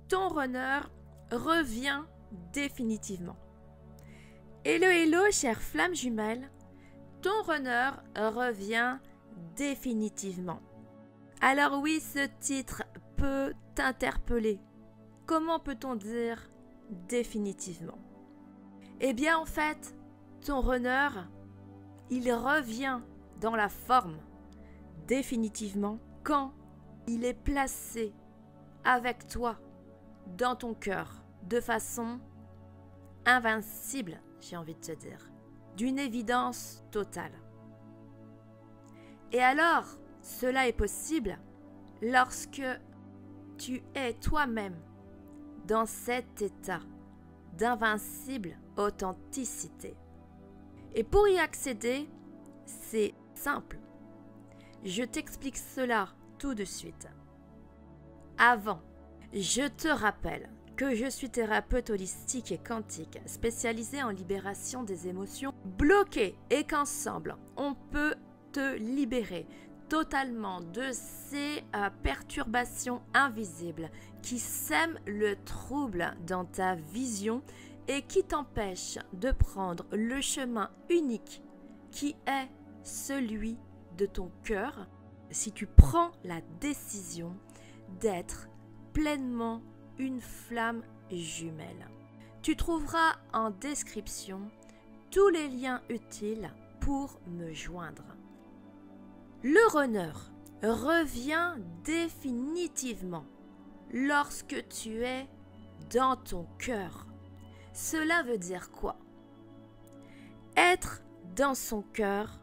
ton runner revient définitivement. Hello, chère flamme jumelle, ton runner revient définitivement. Alors oui, ce titre peut t'interpeller. Comment peut-on dire définitivement? Eh bien en fait, ton runner, il revient dans la forme définitivement quand il est placé avec toi dans ton cœur de façon invincible, j'ai envie de te dire, d'une évidence totale. Et alors, cela est possible lorsque tu es toi-même dans cet état d'invincible authenticité. Et pour y accéder, c'est simple. Je t'explique cela tout de suite. Avant, je te rappelle que je suis thérapeute holistique et quantique spécialisée en libération des émotions bloquées et qu'ensemble, on peut te libérer totalement de ces perturbations invisibles qui sèment le trouble dans ta vision et qui t'empêchent de prendre le chemin unique qui est celui de ton cœur si tu prends la décision d'être pleinement une flamme jumelle. Tu trouveras en description tous les liens utiles pour me joindre. Le runner revient définitivement lorsque tu es dans ton cœur. Cela veut dire quoi? Être dans son cœur,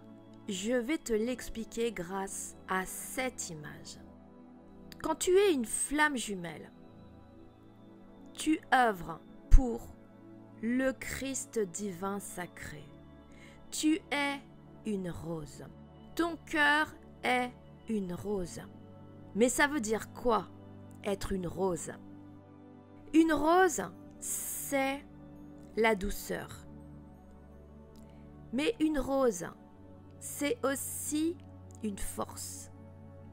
je vais te l'expliquer grâce à cette image. Quand tu es une flamme jumelle, tu œuvres pour le Christ divin sacré. Tu es une rose. Ton cœur est une rose. Mais ça veut dire quoi, être une rose? Une rose, c'est la douceur. Mais une rose, c'est aussi une force,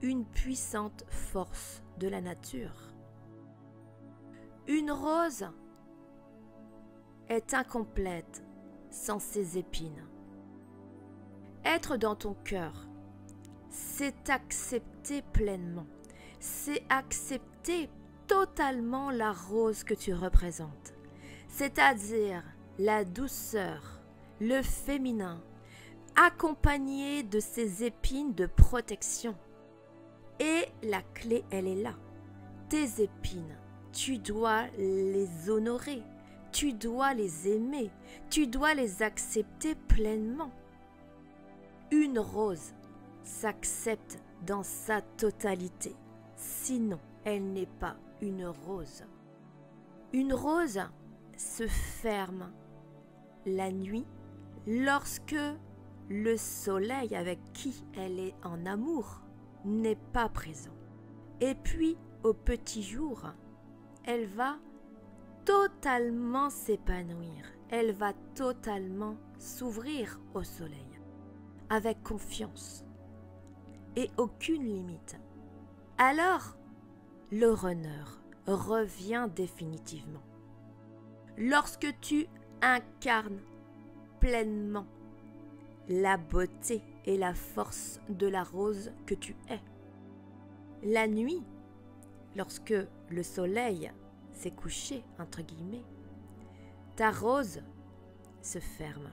une puissante force de la nature. Une rose est incomplète sans ses épines. Être dans ton cœur, c'est accepter pleinement, c'est accepter totalement la rose que tu représentes, c'est-à-dire la douceur, le féminin, accompagné de ces épines de protection. Et la clé, elle est là. Tes épines, tu dois les honorer, tu dois les aimer, tu dois les accepter pleinement. Une rose s'accepte dans sa totalité, sinon elle n'est pas une rose. Une rose se ferme la nuit lorsque le soleil avec qui elle est en amour n'est pas présent. Et puis, au petit jour, elle va totalement s'épanouir. Elle va totalement s'ouvrir au soleil, avec confiance et aucune limite. Alors, le runner revient définitivement. Lorsque tu incarnes pleinement la beauté et la force de la rose que tu es. La nuit, lorsque le soleil s'est couché, entre guillemets, ta rose se ferme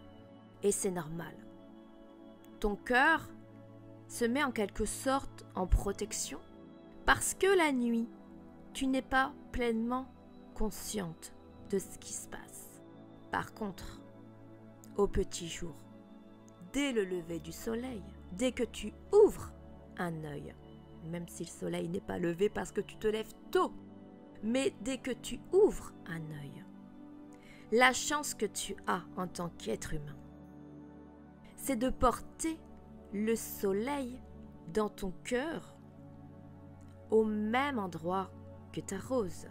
et c'est normal. Ton cœur se met en quelque sorte en protection parce que la nuit, tu n'es pas pleinement consciente de ce qui se passe. Par contre, au petit jour, dès le lever du soleil, dès que tu ouvres un œil, même si le soleil n'est pas levé parce que tu te lèves tôt, mais dès que tu ouvres un œil, la chance que tu as en tant qu'être humain, c'est de porter le soleil dans ton cœur au même endroit que ta rose.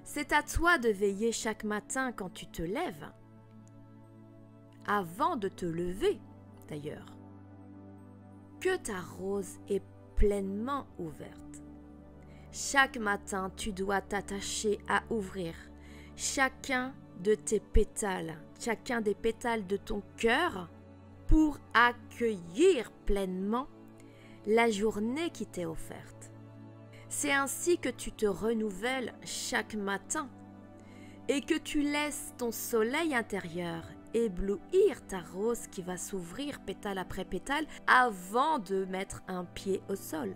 C'est à toi de veiller chaque matin quand tu te lèves, avant de te lever d'ailleurs, que ta rose est pleinement ouverte. Chaque matin, tu dois t'attacher à ouvrir chacun de tes pétales, chacun des pétales de ton cœur pour accueillir pleinement la journée qui t'est offerte. C'est ainsi que tu te renouvelles chaque matin et que tu laisses ton soleil intérieur éblouir ta rose qui va s'ouvrir pétale après pétale avant de mettre un pied au sol.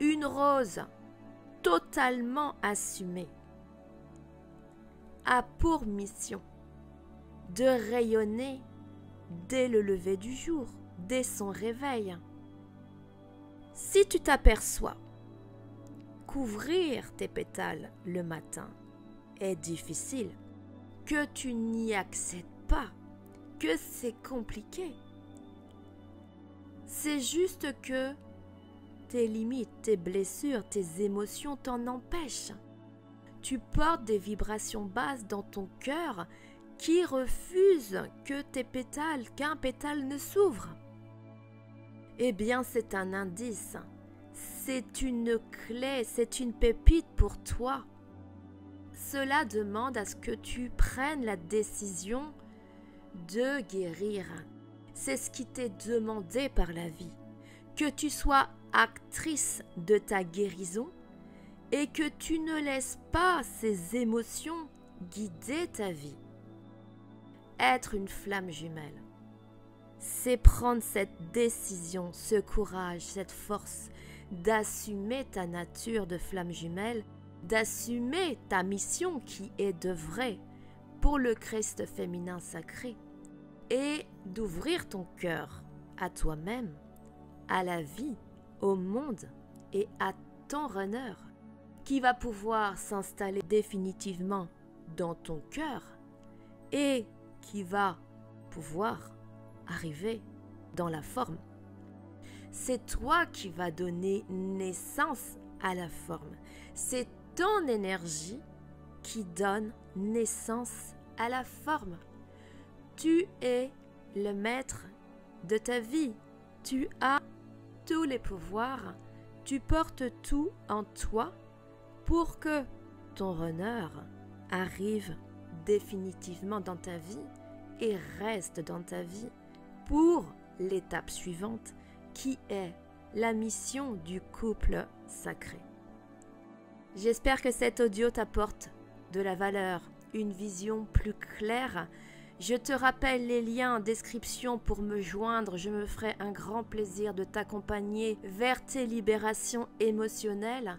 Une rose totalement assumée a pour mission de rayonner dès le lever du jour, dès son réveil. Si tu t'aperçois qu'ouvrir tes pétales le matin est difficile, que tu n'y accèdes pas, que c'est compliqué, c'est juste que tes limites, tes blessures, tes émotions t'en empêchent. Tu portes des vibrations basses dans ton cœur qui refusent que qu'un pétale ne s'ouvre. Eh bien, c'est un indice, c'est une clé, c'est une pépite pour toi. Cela demande à ce que tu prennes la décision de guérir. C'est ce qui t'est demandé par la vie. Que tu sois actrice de ta guérison et que tu ne laisses pas ces émotions guider ta vie. Être une flamme jumelle, c'est prendre cette décision, ce courage, cette force d'assumer ta nature de flamme jumelle, d'assumer ta mission qui est d'œuvrer pour le Christ féminin sacré et d'ouvrir ton cœur à toi-même, à la vie, au monde et à ton runner qui va pouvoir s'installer définitivement dans ton cœur et qui va pouvoir arriver dans la forme. C'est toi qui vas donner naissance à la forme. C'est ton énergie qui donne naissance à la forme. Tu es le maître de ta vie. Tu as tous les pouvoirs. Tu portes tout en toi pour que ton runner arrive définitivement dans ta vie et reste dans ta vie pour l'étape suivante qui est la mission du couple sacré. J'espère que cet audio t'apporte de la valeur, une vision plus claire. Je te rappelle les liens en description pour me joindre. Je me ferai un grand plaisir de t'accompagner vers tes libérations émotionnelles.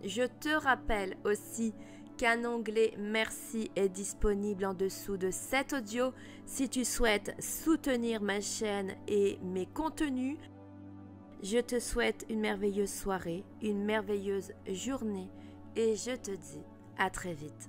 Je te rappelle aussi qu'un onglet Merci est disponible en dessous de cet audio si tu souhaites soutenir ma chaîne et mes contenus. Je te souhaite une merveilleuse soirée, une merveilleuse journée et je te dis à très vite.